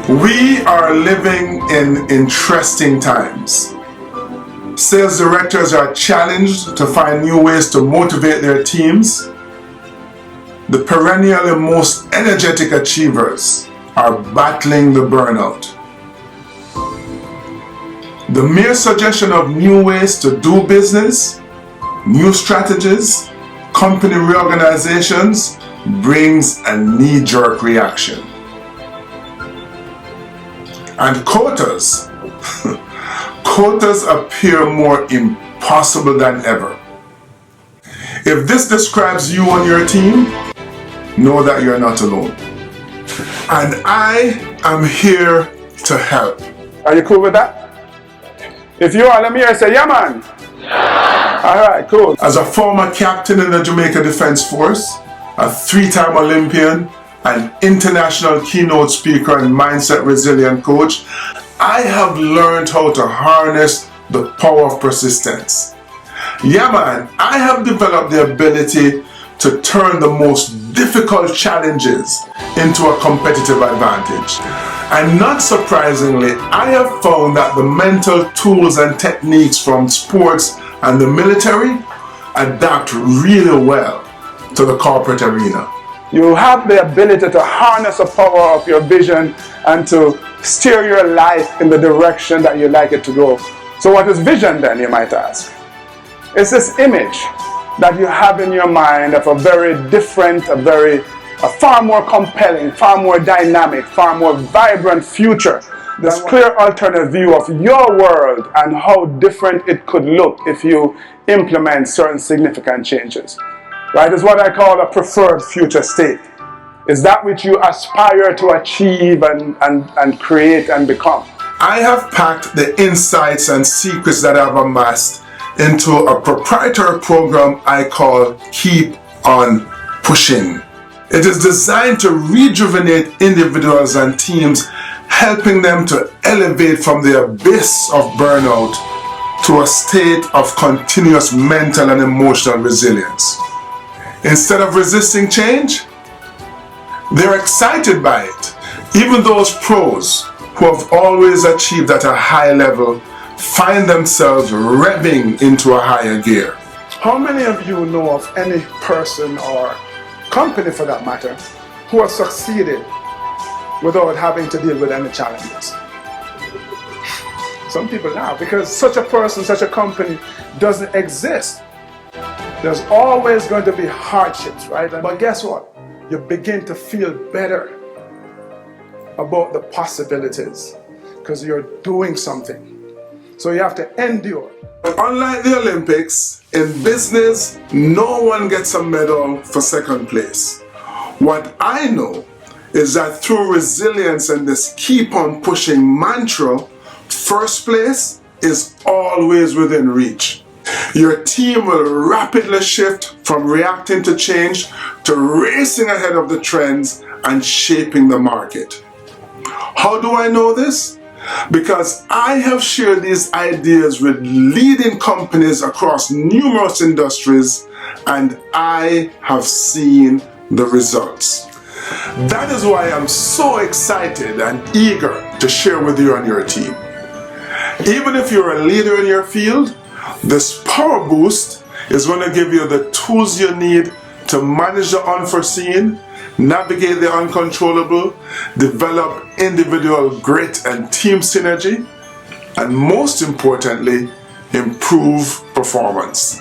We are living in interesting times. Sales directors are challenged to find new ways to motivate their teams. The perennially most energetic achievers are battling the burnout. The mere suggestion of new ways to do business, new strategies, company reorganizations brings a knee-jerk reaction. And quotas, quotas appear more impossible than ever. If this describes you and your team, know that you're not alone. And I am here to help. Are you cool with that? If you are, let me hear you say, yeah man. Yeah. Alright, cool. As a former captain in the Jamaican Defense Force, a 3-time Olympian, an international keynote speaker and mindset resilient coach, I have learned how to harness the power of persistence. Yeah man, I have developed the ability to turn the most difficult challenges into a competitive advantage. And not surprisingly, I have found that the mental tools and techniques from sports and the military adapt really well to the corporate arena. You have the ability to harness the power of your vision and to steer your life in the direction that you like it to go. So what is vision then, you might ask? It's this image that you have in your mind of a very different, a far more compelling, far more dynamic, far more vibrant future. This clear alternate view of your world and how different it could look if you implement certain significant changes. Right, is what I call a preferred future state. Is that which you aspire to achieve and create and become. I have packed the insights and secrets that I've amassed into a proprietary program I call Keep On Pushing. It is designed to rejuvenate individuals and teams, helping them to elevate from the abyss of burnout to a state of continuous mental and emotional resilience. Instead of resisting change, they're excited by it. Even those pros who have always achieved at a high level find themselves revving into a higher gear. How many of you know of any person or company for that matter who has succeeded without having to deal with any challenges? Some people now, because such a person, such a company doesn't exist. There's always going to be hardships, right? But guess what? You begin to feel better about the possibilities because you're doing something. So you have to endure. Unlike the Olympics, in business, no one gets a medal for second place. What I know is that through resilience and this keep on pushing mantra, first place is always within reach. Your team will rapidly shift from reacting to change to racing ahead of the trends and shaping the market. How do I know this? Because I have shared these ideas with leading companies across numerous industries and I have seen the results. That is why I'm so excited and eager to share with you and your team. Even if you're a leader in your field, this power boost is going to give you the tools you need to manage the unforeseen, navigate the uncontrollable, develop individual grit and team synergy, and most importantly, improve performance.